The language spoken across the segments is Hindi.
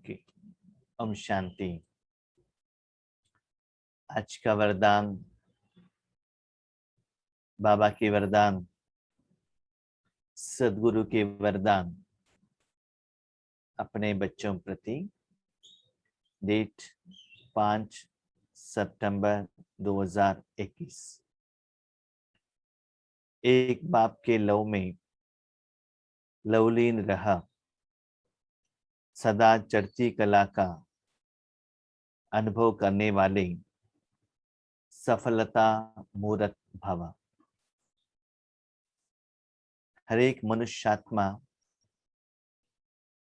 ओके, ओम शांति। आज का वरदान, बाबा के वरदान, सदगुरु के वरदान अपने बच्चों प्रति। डेट 5 सितंबर 2021। एक बाप के लव में लवलीन रहा, सदा चढ़ती कला का अनुभव करने वाले सफलता मूर्त भव। हर एक मनुष्यात्मा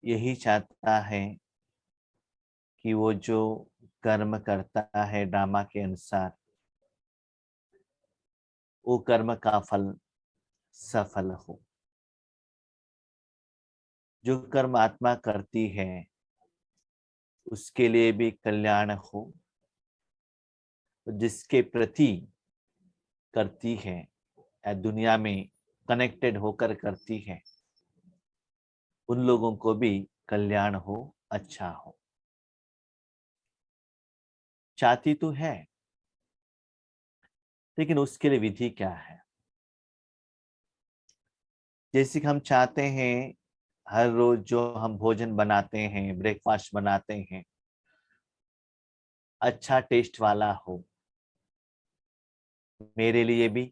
यही चाहता है कि वो जो कर्म करता है ड्रामा के अनुसार, वो कर्म का फल सफल हो। जो कर्म आत्मा करती है उसके लिए भी कल्याण हो, जिसके प्रति करती है या दुनिया में कनेक्टेड होकर करती है, उन लोगों को भी कल्याण हो, अच्छा हो। चाहती तो है, लेकिन उसके लिए विधि क्या है? जैसे कि हम चाहते हैं हर रोज जो हम भोजन बनाते हैं, ब्रेकफास्ट बनाते हैं, अच्छा टेस्ट वाला हो, मेरे लिए भी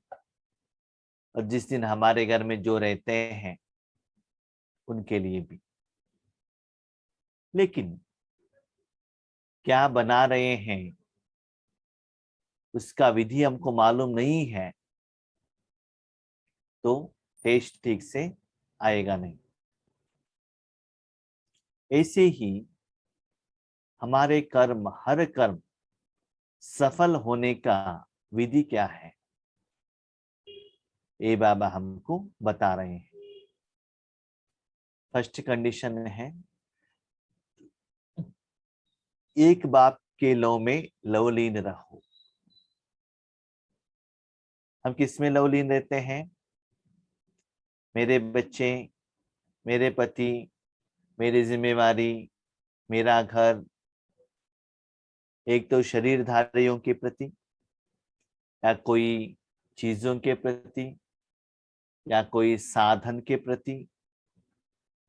और जिस दिन हमारे घर में जो रहते हैं उनके लिए भी। लेकिन क्या बना रहे हैं उसका विधि हमको मालूम नहीं है तो टेस्ट ठीक से आएगा नहीं। ऐसे ही हमारे कर्म, हर कर्म सफल होने का विधि क्या है, ये बाबा हमको बता रहे हैं। फर्स्ट कंडीशन है, एक बाप के लव में लवलीन रहो। हम किस में लवलीन रहते हैं? मेरे बच्चे, मेरे पति, मेरी जिम्मेवारी, मेरा घर, एक तो शरीरधारियों के प्रति या कोई चीजों के प्रति या कोई साधन के प्रति,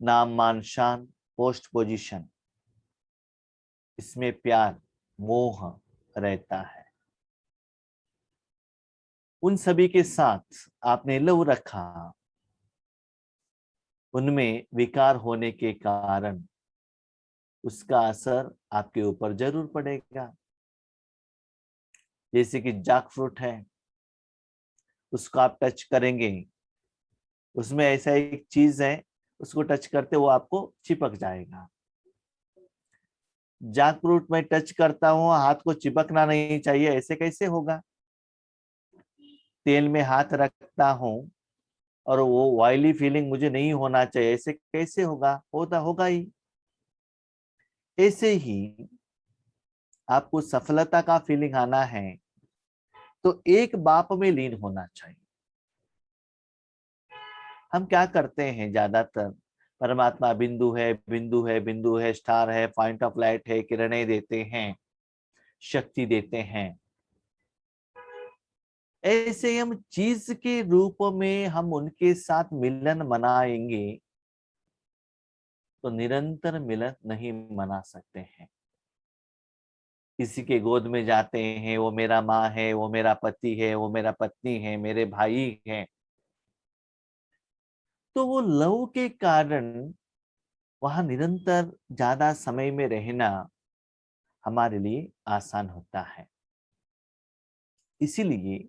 नाम मान शान, पोस्ट पोजीशन, इसमें प्यार मोह रहता है। उन सभी के साथ आपने लव रखा, उनमें विकार होने के कारण उसका असर आपके ऊपर जरूर पड़ेगा। जैसे कि जैक फ्रूट है, उसको आप टच करेंगे, उसमें ऐसा एक चीज है, उसको टच करते वो आपको चिपक जाएगा। जैक फ्रूट में टच करता हूं, हाथ को चिपकना नहीं चाहिए, ऐसे कैसे होगा? तेल में हाथ रखता हूं और वो ऑयली फीलिंग मुझे नहीं होना चाहिए, ऐसे कैसे होगा? होता होगा ही। ऐसे ही आपको सफलता का फीलिंग आना है तो एक बाप में लीन होना चाहिए। हम क्या करते हैं ज्यादातर, परमात्मा बिंदु है, बिंदु है, बिंदु है, स्टार है, पॉइंट ऑफ लाइट है, किरणें देते हैं, शक्ति देते हैं। ऐसे हम चीज के रूप में हम उनके साथ मिलन मनाएंगे तो निरंतर मिलन नहीं मना सकते हैं। किसी के गोद में जाते हैं, वो मेरा माँ है, वो मेरा पति है, वो मेरा पत्नी है, मेरे भाई है, तो वो लव के कारण वहां निरंतर ज्यादा समय में रहना हमारे लिए आसान होता है। इसीलिए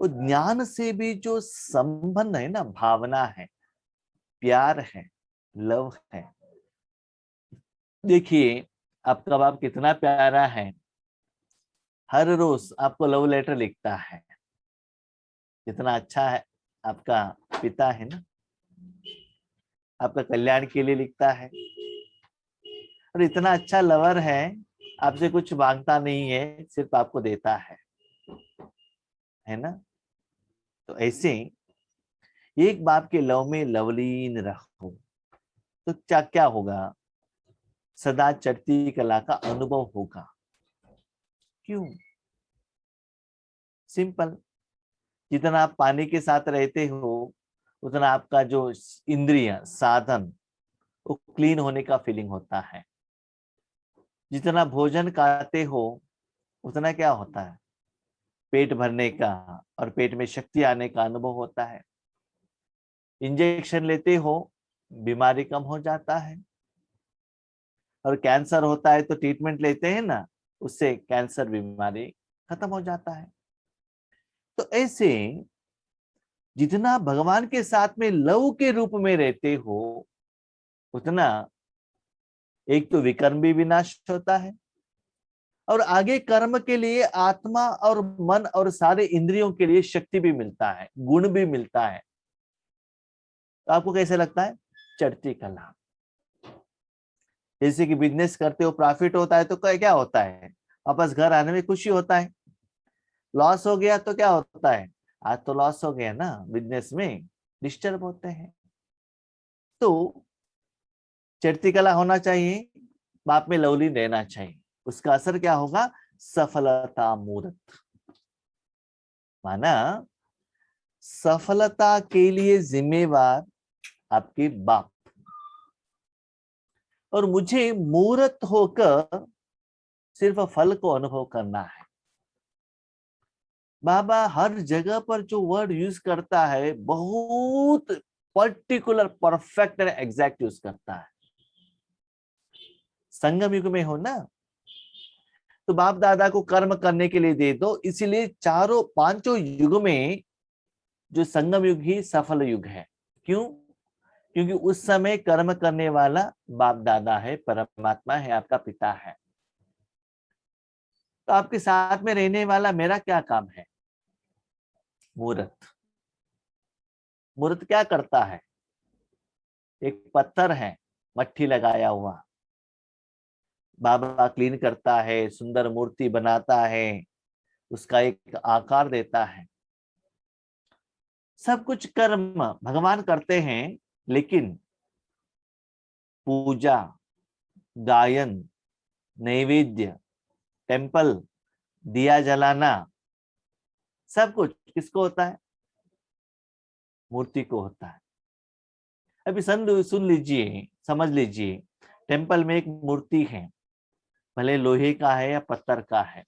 वो ज्ञान से भी जो संबंध है ना, भावना है, प्यार है, लव है। देखिए आपका बाप कितना प्यारा है, हर रोज आपको लव लेटर लिखता है। कितना अच्छा है आपका पिता है ना, आपका कल्याण के लिए लिखता है। और इतना अच्छा लवर है, आपसे कुछ मांगता नहीं है, सिर्फ आपको देता है ना। तो ऐसे एक बाप के लव में लवलीन रहो तो क्या क्या होगा? सदा चढ़ती कला का अनुभव होगा। क्यों? सिंपल, जितना आप पानी के साथ रहते हो उतना आपका जो इंद्रिय साधन वो क्लीन होने का फीलिंग होता है। जितना भोजन खाते हो उतना क्या होता है, पेट भरने का और पेट में शक्ति आने का अनुभव होता है। इंजेक्शन लेते हो, बीमारी कम हो जाता है। और कैंसर होता है तो ट्रीटमेंट लेते हैं ना, उससे कैंसर बीमारी खत्म हो जाता है। तो ऐसे जितना भगवान के साथ में लव के रूप में रहते हो उतना एक तो विकर्म भी विनाश होता है और आगे कर्म के लिए आत्मा और मन और सारे इंद्रियों के लिए शक्ति भी मिलता है, गुण भी मिलता है। तो आपको कैसे लगता है? चढ़ती कला। जैसे कि बिजनेस करते हो, प्रॉफिट होता है तो क्या होता है, वापस घर आने में खुशी होता है। लॉस हो गया तो क्या होता है, आज तो लॉस हो गया ना, बिजनेस में डिस्टर्ब होते हैं। तो चढ़ती कला होना चाहिए, बाप में लवलीन रहना चाहिए। उसका असर क्या होगा? सफलता मूर्त। माना सफलता के लिए जिम्मेवार आपके बाप, और मुझे मूर्त होकर सिर्फ फल को अनुभव करना है। बाबा हर जगह पर जो वर्ड यूज करता है बहुत particular, perfect and exact use करता है। संगम युग में हो ना, तो बाप दादा को कर्म करने के लिए दे दो, इसीलिए चारों पांचों युग में जो संगम युग ही सफल युग है। क्यों? क्योंकि उस समय कर्म करने वाला बाप दादा है, परमात्मा है, आपका पिता है। तो आपके साथ में रहने वाला मेरा क्या काम है? मूर्त। मूर्त क्या करता है? एक पत्थर है मट्टी लगाया हुआ, बाबा क्लीन करता है, सुंदर मूर्ति बनाता है, उसका एक आकार देता है। सब कुछ कर्म भगवान करते हैं, लेकिन पूजा, गायन, नैवेद्य, टेम्पल, दिया जलाना, सब कुछ किसको होता है? मूर्ति को होता है। अभी सुन लीजिए, समझ लीजिए, टेम्पल में एक मूर्ति है, भले लोहे का है या पत्थर का है,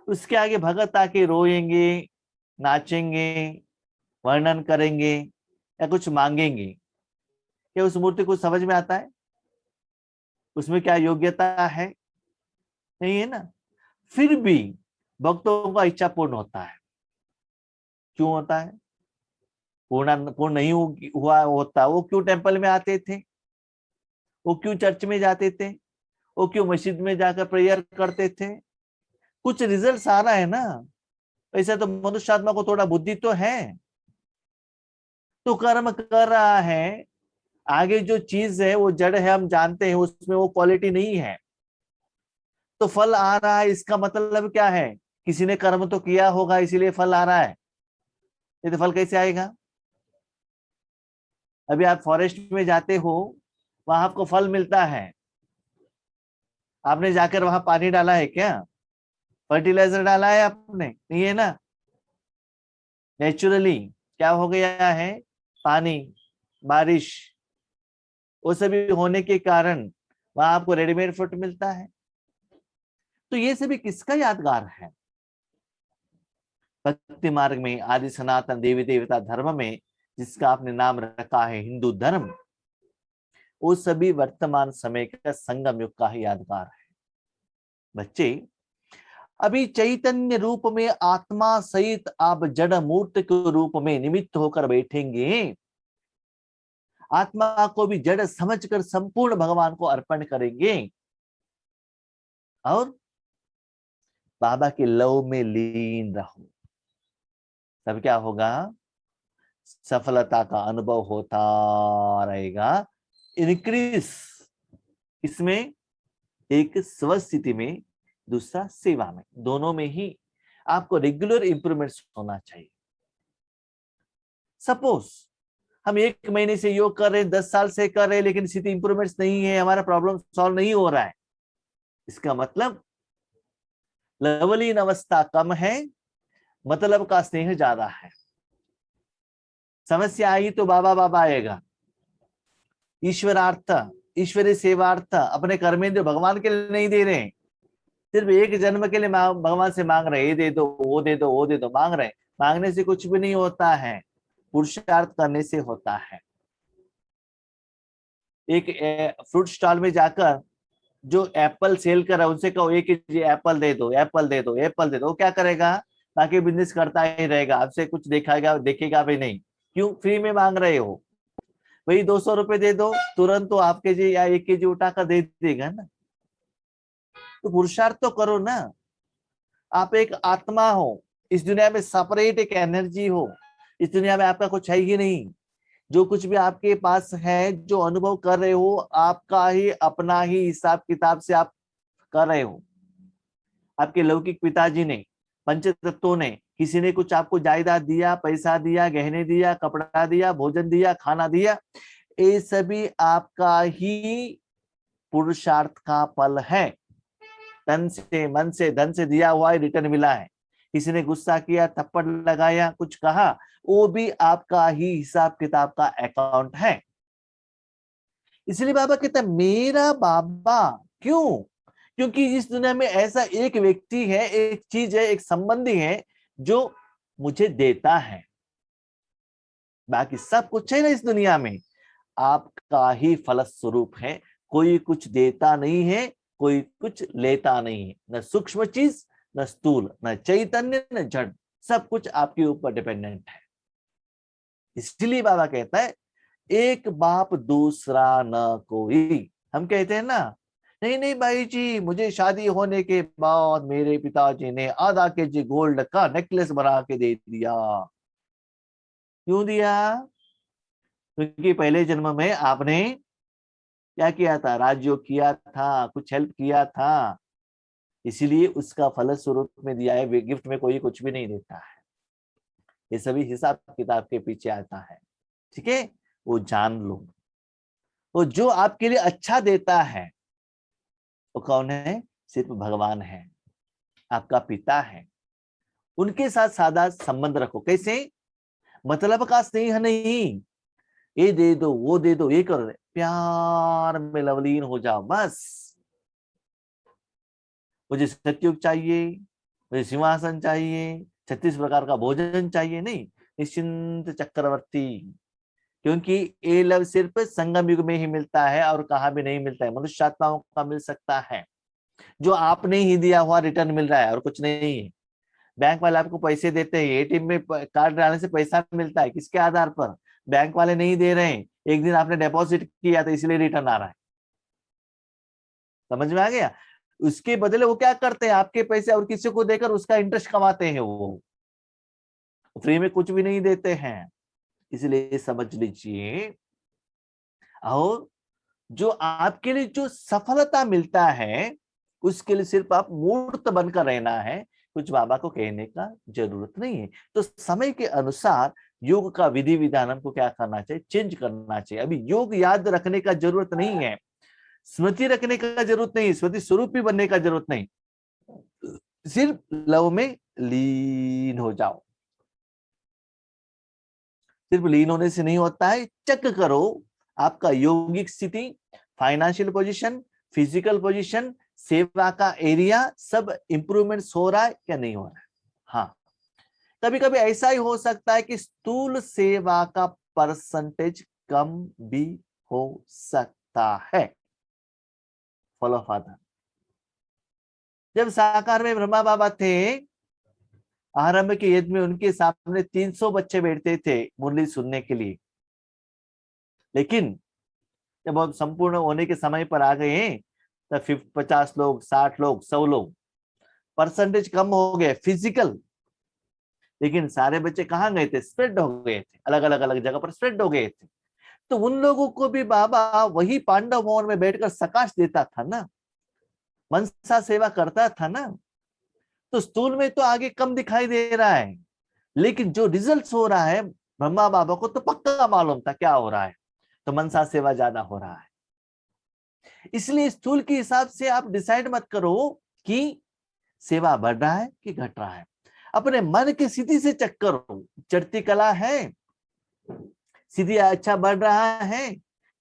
उसके आगे भगत आके रोएंगे, नाचेंगे, वर्णन करेंगे या कुछ मांगेंगे, क्या उस मूर्ति को समझ में आता है? उसमें क्या योग्यता है? नहीं है ना। फिर भी भक्तों का इच्छा पूर्ण होता है। क्यों होता है? पूर्ण नहीं हुआ होता, वो क्यों टेम्पल में आते थे? वो क्यों चर्च में जाते थे? वो क्यों मस्जिद में जाकर प्रेयर करते थे? कुछ रिजल्ट आ रहा है ना। ऐसा तो मनुष्य आत्मा को थोड़ा बुद्धि तो है, तो कर्म कर रहा है। आगे जो चीज है वो जड़ है, हम जानते हैं, उसमें वो क्वालिटी नहीं है, तो फल आ रहा है। इसका मतलब क्या है? किसी ने कर्म तो किया होगा, इसीलिए फल आ रहा है। ये तो फल कैसे आएगा? अभी आप फॉरेस्ट में जाते हो, वहां आपको फल मिलता है, आपने जाकर वहां पानी डाला है क्या? फर्टिलाइजर डाला है आपने? नहीं है ना। नेचुरली क्या हो गया है? पानी, बारिश, वो सभी होने के कारण वहां आपको रेडीमेड फ्रूट मिलता है। तो ये सभी किसका यादगार है? भक्ति मार्ग में आदि सनातन देवी देवता धर्म में जिसका आपने नाम रखा है हिंदू धर्म, वो सभी वर्तमान समय का संगम युग का ही यादगार है। बच्चे, अभी चैतन्य रूप में आत्मा सहित आप जड़ मूर्त के रूप में निमित्त होकर बैठेंगे। आत्मा को भी जड़ समझकर संपूर्ण भगवान को अर्पण करेंगे और बाबा के लव में लीन रहो। तब क्या होगा? सफलता का अनुभव होता रहेगा, इंक्रीज। इसमें एक स्वस्थिति में, दूसरा सेवा में, दोनों में ही आपको रेगुलर इंप्रूवमेंट्स होना चाहिए। सपोज हम 1 महीने से योग कर रहे हैं, 10 साल से कर रहे हैं, लेकिन स्थिति इंप्रूवमेंट्स नहीं है, हमारा प्रॉब्लम सॉल्व नहीं हो रहा है, इसका मतलब लवलीन अवस्था कम है, मतलब का स्नेह ज्यादा है। समस्या आई तो बाबा बाबा आएगा। ईश्वरार्थ, ईश्वरीय सेवार्थ, अपने कर्मेंद्र भगवान के लिए नहीं दे रहे हैं, सिर्फ एक जन्म के लिए भगवान से मांग रहे, ये दे दो, वो दे दो, वो दे दो, मांग रहे। मांगने से कुछ भी नहीं होता है, पुरुषार्थ करने से होता है। एक फ्रूट स्टॉल में जाकर जो एप्पल सेल कर रहा है, उनसे कहो 1 केजी एप्पल दे दो, एप्पल दे दो, एप्पल दे दो, वो क्या करेगा? बाकी बिजनेस करता ही रहेगा, आपसे कुछ देखेगा देखेगा भी नहीं। क्यों? फ्री में मांग रहे हो। वही 200 रुपए दे दो, तुरंत तो हाफ केजी या 1 केजी उठा कर दे देगा ना। तो पुरुषार्थ तो करो ना। आप एक आत्मा हो, इस दुनिया में सेपरेट एक एनर्जी हो, इस दुनिया में आपका कुछ है ही नहीं। जो कुछ भी आपके पास है, जो अनुभव कर रहे हो, आपका ही अपना ही हिसाब किताब से आप कर रहे हो। आपके लौकिक पिताजी ने, पंच तत्वों ने, किसी ने कुछ आपको जायदाद दिया, पैसा दिया, गहने दिया, कपड़ा दिया, भोजन दिया, खाना दिया, ये सभी आपका ही पुरुषार्थ का फल है। तन से, मन से, धन से दिया हुआ रिटर्न मिला है। किसी ने गुस्सा किया, थप्पड़ लगाया, कुछ कहा, वो भी आपका ही हिसाब किताब का अकाउंट है। इसलिए बाबा कहता है मेरा बाबा। क्यों? क्योंकि इस दुनिया में ऐसा एक व्यक्ति है, एक चीज है, एक संबंधी है जो मुझे देता है। बाकी सब कुछ है ना इस दुनिया में आपका ही फलस्वरूप है। कोई कुछ देता नहीं है, कोई कुछ लेता नहीं है, न सूक्ष्म चीज, न स्थूल, न चैतन्य, न जड़, सब कुछ आपके ऊपर डिपेंडेंट है। इसलिए बाबा कहता है एक बाप दूसरा न कोई। हम कहते हैं ना, नहीं नहीं भाई जी, मुझे शादी होने के बाद मेरे पिताजी ने आधा केजी गोल्ड का नेकलेस बना के दे दिया। क्यों दिया? क्योंकि पहले जन्म में आपने क्या किया था? राजयोग किया था, कुछ हेल्प किया था, इसीलिए उसका फलस्वरूप में दिया है। गिफ्ट में कोई कुछ भी नहीं देता है, ये सभी हिसाब किताब के पीछे आता है। ठीक है, वो जान लो। तो जो आपके लिए अच्छा देता है वो कौन है? सिर्फ भगवान है, आपका पिता है। उनके साथ सादा संबंध रखो। कैसे? मतलब का स्नेह नहीं, ये दे दो, वो दे दो, ये करो, प्यार में लवलीन हो जाओ बस। मुझे सत्युग चाहिए, मुझे सिंहासन चाहिए, 36 प्रकार का भोजन चाहिए, नहीं। निश्चिंत चक्रवर्ती। क्योंकि ये लव सिर्फ संगम युग में ही मिलता है और कहाँ भी नहीं मिलता है। मनुष्य आत्माओं का मिल सकता है, जो आपने ही दिया हुआ रिटर्न मिल रहा है और कुछ नहीं है। बैंक वाले आपको पैसे देते हैं, एटीएम में कार्ड डालने से पैसा मिलता है, किसके आधार पर? बैंक वाले नहीं दे रहे हैं, एक दिन आपने डिपॉजिट किया था इसलिए रिटर्न आ रहा है। समझ में आ गया? उसके बदले वो क्या करते हैं, आपके पैसे और किसी को देकर उसका इंटरेस्ट कमाते हैं। वो फ्री में कुछ भी नहीं देते हैं, इसलिए समझ लीजिए। और जो आपके लिए जो सफलता मिलता है, उसके लिए सिर्फ आप मूर्त बनकर रहना है, कुछ बाबा को कहने का जरूरत नहीं है। तो समय के अनुसार योग का विधि विधान हमको क्या करना चाहिए? चेंज करना चाहिए। अभी योग याद रखने का जरूरत नहीं है, स्मृति रखने का जरूरत नहीं, स्मृति स्वरूप भी बनने का जरूरत नहीं, सिर्फ लव में लीन हो जाओ। सिर्फ लीन होने से नहीं होता है, चेक करो आपका यौगिक स्थिति, फाइनेंशियल पोजीशन, फिजिकल पोजीशन, सेवा का एरिया, सब इंप्रूवमेंट्स हो रहा है क्या नहीं हो रहा है। हाँ, कभी कभी ऐसा ही हो सकता है कि स्थूल सेवा का परसेंटेज कम भी हो सकता है। फॉलो फादर, जब साकार में ब्रह्मा बाबा थे, आरंभ के युद्ध में उनके सामने 300 बच्चे बैठते थे मुरली सुनने के लिए। लेकिन जब हम संपूर्ण होने के समय पर आ गए हैं, तो 50 लोग, 60 लोग, 100 लोग, परसेंटेज कम हो गए फिजिकल। लेकिन सारे बच्चे कहाँ गए थे? स्प्रेड हो गए थे, अलग अलग अलग जगह पर स्प्रेड हो गए थे। तो उन लोगों को भी बाबा वही पांडव भवन में बैठकर सकाश देता था ना, मनसा सेवा करता था ना। तो स्थूल में तो आगे कम दिखाई दे रहा है, लेकिन जो रिजल्ट्स हो रहा है ब्रह्मा बाबा को तो पक्का मालूम था क्या हो रहा है, तो मनसा सेवा ज्यादा हो रहा है। इसलिए स्थूल के हिसाब से आप डिसाइड मत करो कि सेवा बढ़ रहा है कि घट रहा है। अपने मन की स्थिति से चेक करो, चढ़ती कला है, स्थिति अच्छा बढ़ रहा है,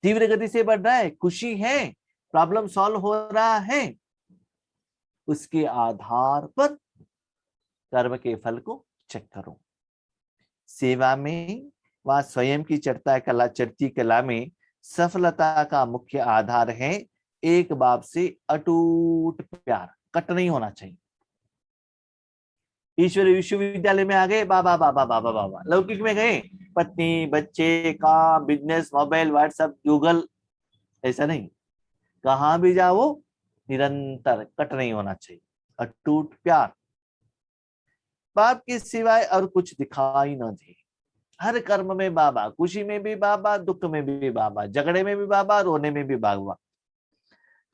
तीव्र गति से बढ़ रहा है, खुशी है, प्रॉब्लम सॉल्व हो रहा है, उसके आधार पर कर्म के फल को चेक करो। सेवा में वह स्वयं की चढ़ती कला में सफलता का मुख्य आधार है एक बाप से अटूट प्यार, कट नहीं होना चाहिए। ईश्वरीय विश्वविद्यालय में आ गए, बाबा बाबा बाबा बाबा, लौकिक में गए, पत्नी, बच्चे, काम, बिजनेस, मोबाइल, व्हाट्सएप, गूगल, ऐसा नहीं। कहां भी जाओ निरंतर कट नहीं होना चाहिए, अटूट प्यार, बाप के सिवाय और कुछ दिखाई न दे। हर कर्म में बाबा, खुशी में भी बाबा, दुख में भी बाबा, झगड़े में भी बाबा, रोने में भी बाबा,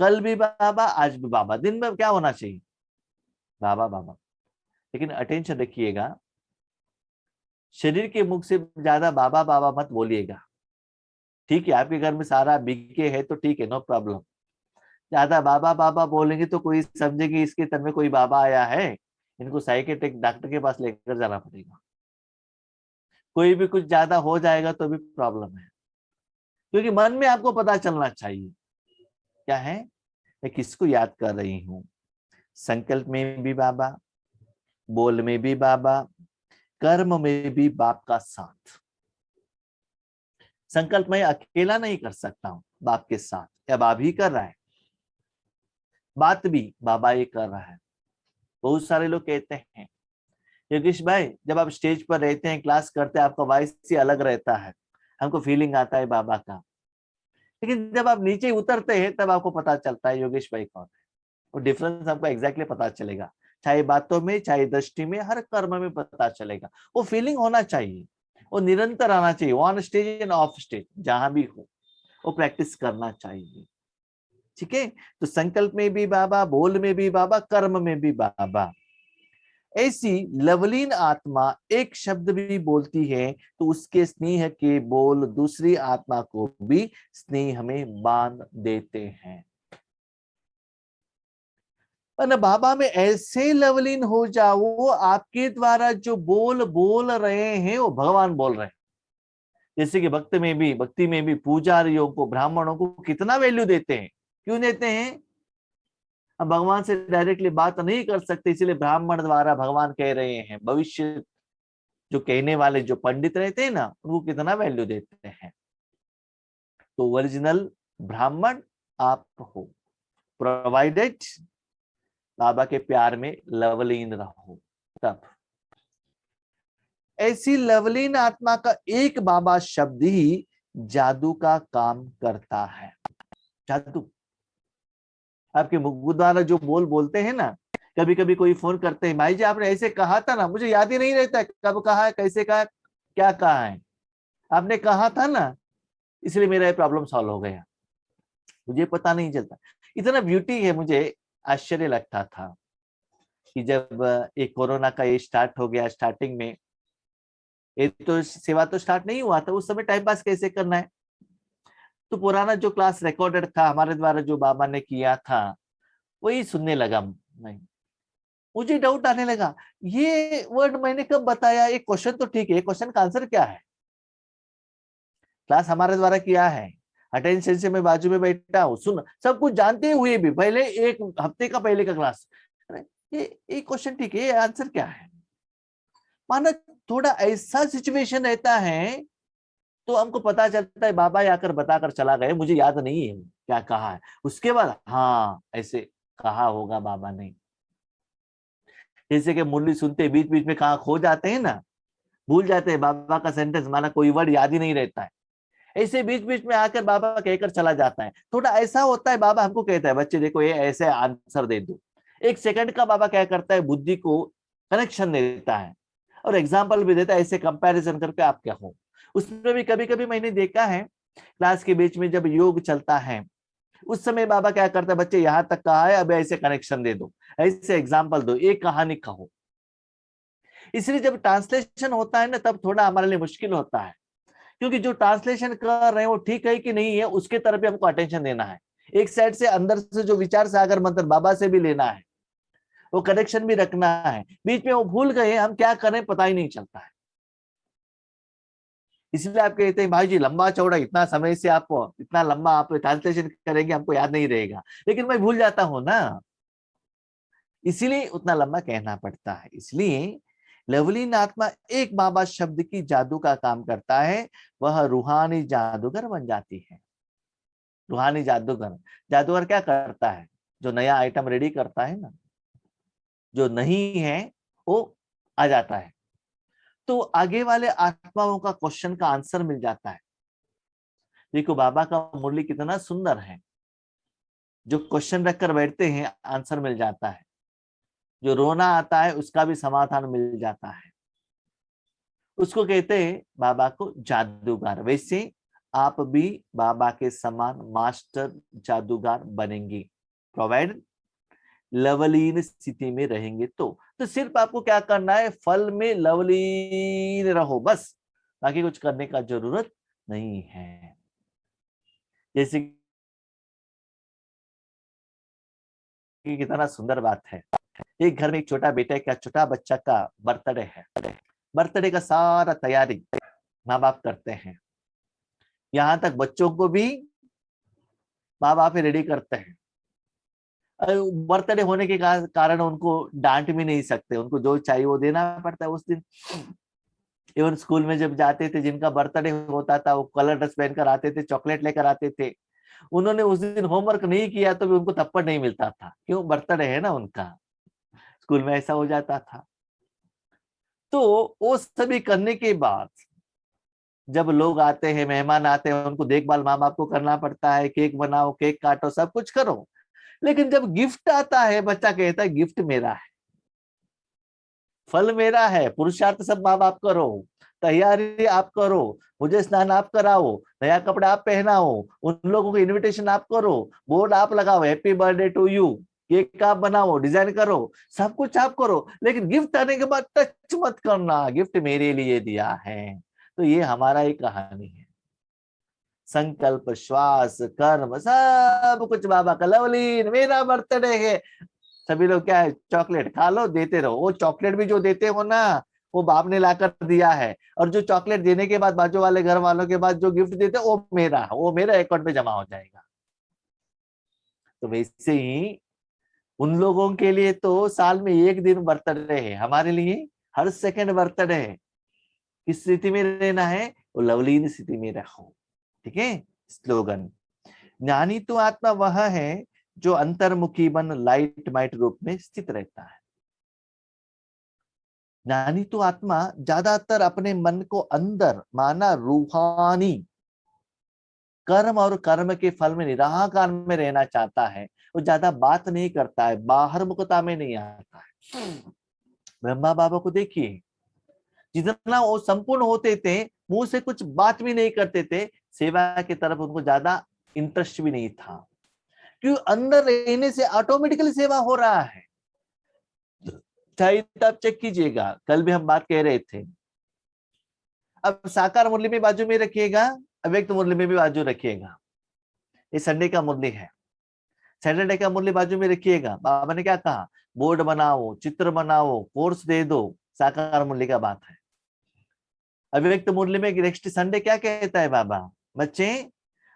कल भी बाबा, आज भी बाबा। दिन में क्या होना चाहिए? बाबा बाबा। लेकिन अटेंशन रखिएगा, शरीर के मुख से ज्यादा बाबा बाबा मत बोलिएगा। ठीक है, आपके घर में सारा बीके है तो ठीक है, नो प्रॉब्लम। ज्यादा बाबा बाबा बोलेंगे तो कोई समझेगी इसके तन में कोई बाबा आया है, इनको साइकेट्रिक डॉक्टर के पास लेकर जाना पड़ेगा। कोई भी कुछ ज्यादा हो जाएगा तो भी प्रॉब्लम है, क्योंकि मन में आपको पता चलना चाहिए क्या है, मैं किसको याद कर रही हूँ। संकल्प में भी बाबा, बोल में भी बाबा, कर्म में भी बाप का साथ। संकल्प मैं अकेला नहीं कर सकता हूं, बाप के साथ, या बाप ही कर रहा है, बात भी बाबा ही कर रहा है। बहुत सारे लोग कहते हैं योगेश भाई, जब आप स्टेज पर रहते हैं, क्लास करते हैं, आपका वॉइस ही अलग रहता है, हमको फीलिंग आता है बाबा का। लेकिन जब आप नीचे उतरते हैं तब आपको पता चलता है योगेश भाई कौन है। वो डिफरेंस आपको एग्जैक्टली पता चलेगा, चाहे बातों में, चाहे दृष्टि में, हर कर्म में पता चलेगा। वो फीलिंग होना चाहिए, वो निरंतर आना चाहिए, on stage end of stage, जहां भी हो वो प्रैक्टिस करना चाहिए। ठीक है, तो संकल्प में भी बाबा, बोल में भी बाबा, कर्म में भी बाबा। ऐसी लवलीन आत्मा एक शब्द भी बोलती है तो उसके स्नेह के बोल दूसरी आत्मा को भी स्नेह में बांध देते हैं। और बाबा में ऐसे लवलीन हो जाओ, आपके द्वारा जो बोल बोल रहे हैं वो भगवान बोल रहे हैं। जैसे कि भक्ति में भी पूजारियों को, ब्राह्मणों को कितना वैल्यू देते हैं। क्यों देते हैं? हम भगवान से डायरेक्टली बात नहीं कर सकते, इसलिए ब्राह्मण द्वारा भगवान कह रहे हैं। भविष्य जो कहने वाले जो पंडित रहते हैं ना, उनको कितना वैल्यू देते हैं। तो ओरिजिनल ब्राह्मण आप हो, प्रोवाइडेड बाबा के प्यार में लवलीन रहो। तब ऐसी लवलीन आत्मा का एक बाबा शब्द ही जादू का काम करता है। जादू आपके मुख द्वारा जो बोल बोलते हैं ना, कभी कभी कोई फोन करते हैं, भाई जी आपने ऐसे कहा था ना, मुझे याद ही नहीं रहता है कब कहा है, कैसे कहा, क्या कहा है, आपने कहा था ना, इसलिए मेरा ये प्रॉब्लम सॉल्व हो गया। मुझे पता नहीं चलता। इतना ब्यूटी है, मुझे आश्चर्य लगता था कि जब एक कोरोना का ये स्टार्ट हो गया, स्टार्टिंग में ये तो सेवा तो स्टार्ट नहीं हुआ था, उस समय टाइम पास कैसे करना है। तो पुराना जो क्लास रिकॉर्डेड था हमारे द्वारा जो बाबा ने किया था वही सुनने लगा मैं। मुझे डाउट आने लगा, ये वर्ड मैंने कब बताया, ये क्वेश्चन तो ठीक है, क्वेश्चन का आंसर क्या है। क्लास हमारे द्वारा किया है, अटेंशन से मैं बाजू में बैठा हूँ, सुन सब कुछ जानते हुए भी, पहले एक हफ्ते का पहले का क्लास, ये क्वेश्चन ठीक है, ये आंसर क्या है। माना थोड़ा ऐसा सिचुएशन रहता है तो हमको पता चलता है बाबा आकर बताकर चला गए, मुझे याद नहीं है क्या कहा है, उसके बाद हाँ ऐसे कहा होगा बाबा ने। जैसे कि मुरली सुनते बीच बीच में कहा खो जाते हैं ना, भूल जाते हैं बाबा का सेंटेंस, माना कोई वर्ड याद ही नहीं रहता है, ऐसे बीच बीच में आकर बाबा कहकर चला जाता है। थोड़ा ऐसा होता है, बाबा हमको कहता है बच्चे देखो ये ऐसे आंसर दे दो, एक सेकंड का बाबा क्या करता है, बुद्धि को कनेक्शन देता है और एग्जाम्पल भी देता है, ऐसे कंपैरिजन करके आप क्या हो। उसमें भी कभी कभी मैंने देखा है क्लास के बीच में जब योग चलता है उस समय बाबा क्या करता है, बच्चे यहाँ तक कहा है अब ऐसे कनेक्शन दे दो, ऐसे एग्जाम्पल दो, एक कहानी कहो। इसलिए जब ट्रांसलेशन होता है ना, तब थोड़ा हमारे लिए मुश्किल होता है, क्योंकि जो ट्रांसलेशन कर रहे हैं वो ठीक है कि नहीं है, उसके तरफ भी हमको अटेंशन देना है। एक साइड से अंदर से जो विचार सागर मंथन बाबा से भी लेना है, वो कनेक्शन भी रखना है। बीच में वो भूल गए, हम क्या करें पता ही नहीं चलता है। इसलिए आप कहते हैं भाई जी लंबा चौड़ा इतना समय से आप इतना लंबा आप ट्रांसलेशन करेंगे, हमको याद नहीं रहेगा, लेकिन मैं भूल जाता हूं ना, इसीलिए उतना लंबा कहना पड़ता है। इसलिए लवलीन आत्मा एक बाबा शब्द की जादू का काम करता है, वह रूहानी जादूगर बन जाती है। रूहानी जादूगर, जादूगर क्या करता है? जो नया आइटम रेडी करता है ना, जो नहीं है वो आ जाता है, तो आगे वाले आत्माओं का क्वेश्चन का आंसर मिल जाता है। देखो बाबा का मुरली कितना सुंदर है, जो क्वेश्चन रखकर बैठते हैं आंसर मिल जाता है, जो रोना आता है उसका भी समाधान मिल जाता है। उसको कहते हैं बाबा को जादूगर। वैसे आप भी बाबा के समान मास्टर जादूगर बनेंगे, प्रोवाइड लवलीन स्थिति में रहेंगे तो सिर्फ आपको क्या करना है, फल में लवलीन रहो बस, बाकी कुछ करने का जरूरत नहीं है। जैसे कि कितना सुंदर बात है, एक घर में एक छोटा बेटा का छोटा बच्चा का बर्थडे है, बर्थडे का सारा तैयारी माँ बाप करते हैं, यहाँ तक बच्चों को भी माँ बाप रेडी करते हैं। बर्थडे होने के कारण उनको डांट भी नहीं सकते, उनको जो चाहिए वो देना पड़ता है उस दिन। इवन स्कूल में जब जाते थे, जिनका बर्थडे होता था वो कलर ड्रेस पहनकर आते थे, चॉकलेट लेकर आते थे। उन्होंने उस दिन होमवर्क नहीं किया तो भी उनको थप्पड़ नहीं मिलता था, क्यों? बर्थडे है ना उनका। स्कूल में ऐसा हो जाता था। तो वो सभी करने के बाद जब लोग आते हैं, मेहमान आते हैं, उनको देखभाल माँ बाप को करना पड़ता है, केक बनाओ, केक काटो, सब कुछ करो। लेकिन जब गिफ्ट आता है, बच्चा कहता है गिफ्ट मेरा है, फल मेरा है, पुरुषार्थ सब माँ बाप करो, तैयारी आप करो, मुझे स्नान आप कराओ, नया कपड़ा आप पहनाओ, उन लोगों को इनविटेशन आप करो, बोर्ड आप लगाओ, happy birthday to you, cake आप बनाओ, डिजाइन करो, सब कुछ आप करो, लेकिन गिफ्ट आने के बाद टच मत करना, गिफ्ट मेरे लिए दिया है। तो ये हमारा ही कहानी है। संकल्प, श्वास, कर्म, सब कुछ बाबा का लवलीन, मेरा बर्थडे है। सभी लोग क्या है, चॉकलेट खा लो, देते रहो। वो चॉकलेट भी जो देते हो ना, वो बाप ने लाकर दिया है, और जो चॉकलेट देने के बाद बाजू वाले घर वालों के बाद जो गिफ्ट देते वो मेरा, वो मेरा अकाउंट में जमा हो जाएगा। तो वैसे ही उन लोगों के लिए तो साल में एक दिन बर्थडे है, हमारे लिए हर सेकंड बर्थडे है। किस स्थिति में रहना है? वो लवलीन स्थिति में रहो। ठीक है। स्लोगन, ज्ञानी तो आत्मा वह है जो अंतर्मुखी बन लाइट माइट रूप में स्थित रहता है। ज्ञानी तो आत्मा ज्यादातर अपने मन को अंदर माना रूहानी कर्म और कर्म के फल में निराकार में रहना चाहता है। वो ज्यादा बात नहीं करता है, बाहर मुखता में नहीं आता है। ब्रह्मा बाबा को देखिए, जितना वो संपूर्ण होते थे, मुंह से कुछ बात भी नहीं करते थे, सेवा की तरफ उनको ज्यादा इंटरेस्ट भी नहीं था, क्यों? अंदर रहने से ऑटोमेटिकली सेवा हो रहा है। चाहे आप चेक कीजिएगा, कल भी हम बात कह रहे थे। अब साकार मुरली में बाजू में रखिएगा, अव्यक्त मुरली में भी बाजू रखिएगा। ये संडे का मुरली है, सैटरडे का मुरली बाजू में रखिएगा। बाबा ने क्या कहा? बोर्ड बनाओ, चित्र बनाओ, कोर्स दे दो, साकार मुरली का बात है। अव्यक्त मुरली में नेक्स्ट संडे क्या कहता है बाबा? बच्चे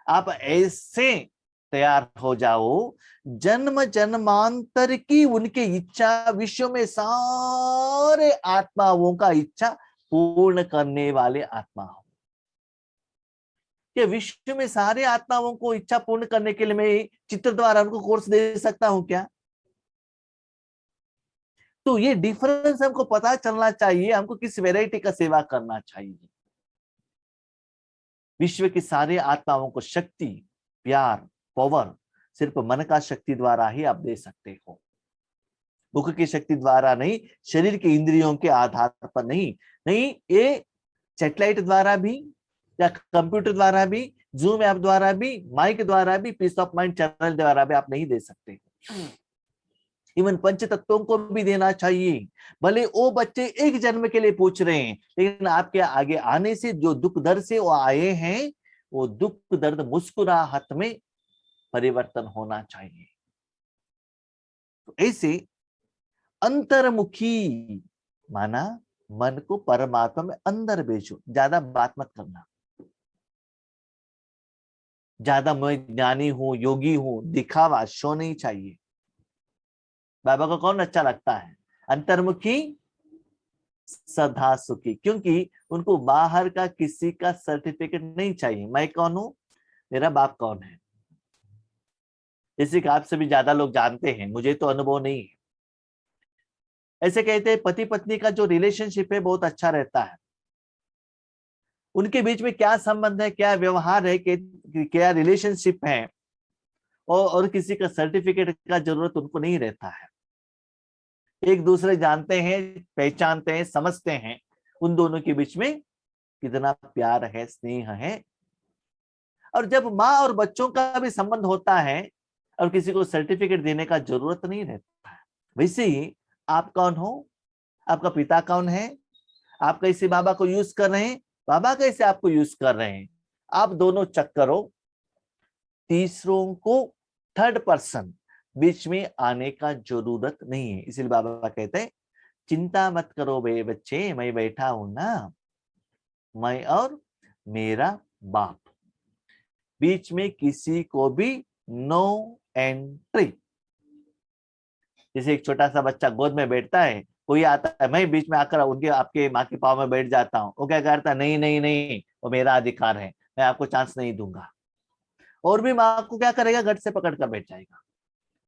आप ऐसे तैयार हो जाओ, जन्म जन्मांतर की उनकी इच्छा विश्व में सारे आत्माओं का इच्छा पूर्ण करने वाले आत्मा हो। कि विश्व में सारे आत्माओं को इच्छा पूर्ण करने के लिए मैं चित्र द्वारा उनको कोर्स दे सकता हूं क्या? तो ये डिफरेंस हमको पता चलना चाहिए, हमको किस वैरायटी का सेवा करना चाहिए। विश्व की सारे आत्माओं को शक्ति, प्यार, पावर सिर्फ मन का शक्ति द्वारा ही आप दे सकते हो, मुख की शक्ति द्वारा नहीं, शरीर के इंद्रियों के आधार पर नहीं। नहीं, ये सैटेलाइट द्वारा भी या कंप्यूटर द्वारा भी, जूम ऐप द्वारा भी, माइक द्वारा भी, पीस ऑफ माइंड चैनल द्वारा भी आप नहीं दे सकते। इवन पंच तत्वों को भी देना चाहिए। भले वो बच्चे एक जन्म के लिए पूछ रहे हैं, लेकिन आपके आगे आने से जो दुख दर्द से वो आए हैं, वो दुख दर्द मुस्कुराहट में परिवर्तन होना चाहिए। तो ऐसे अंतर्मुखी माना मन को परमात्मा में अंदर भेजो, ज्यादा बात मत करना। ज्यादा मैं ज्ञानी हूं, योगी हूं, दिखावा शो नहीं चाहिए। बाबा को कौन अच्छा लगता है? अंतर्मुखी सदा सुखी, क्योंकि उनको बाहर का किसी का सर्टिफिकेट नहीं चाहिए। मैं कौन हूं, मेरा बाप कौन है, जैसे कि आपसे भी ज्यादा लोग जानते हैं, मुझे तो अनुभव नहीं है। ऐसे कहते हैं पति पत्नी का जो रिलेशनशिप है बहुत अच्छा रहता है। उनके बीच में क्या संबंध है, क्या व्यवहार है, क्या रिलेशनशिप है, और किसी का सर्टिफिकेट का जरूरत उनको नहीं रहता है। एक दूसरे जानते हैं, पहचानते हैं, समझते हैं, उन दोनों के बीच में कितना प्यार है, स्नेह है। और जब माँ और बच्चों का भी संबंध होता है और किसी को सर्टिफिकेट देने का जरूरत नहीं रहता है। वैसे ही आप कौन हो, आपका पिता कौन है, आप कैसे बाबा को यूज कर रहे हैं, बाबा कैसे आपको यूज कर रहे हैं, आप दोनों चक्करों तीसरों को थर्ड पर्सन बीच में आने का जरूरत नहीं है। इसलिए बाबा कहते हैं चिंता मत करो बे बच्चे, मैं बैठा हूं ना, मैं और मेरा बाप, बीच में किसी को भी नो एंट्री। जैसे एक छोटा सा बच्चा गोद में बैठता है, कोई आता है, मैं बीच में आकर उनके आपके माँ के पाँव में बैठ जाता हूँ, वो क्या करता है, नहीं नहीं नहीं, वो मेरा अधिकार है, मैं आपको चांस नहीं दूंगा। और भी माँ को क्या करेगा, गट से पकड़ कर बैठ जाएगा।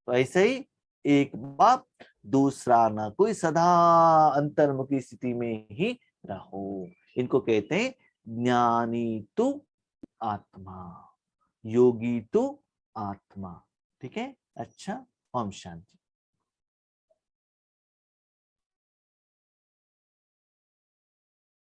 तो ऐसे ही एक बाप दूसरा ना कोई, सदा अंतर्मुखी स्थिति में ही रहो। इनको कहते हैं ज्ञानी तू आत्मा, योगी तू आत्मा। ठीक है, अच्छा, ओम शांति।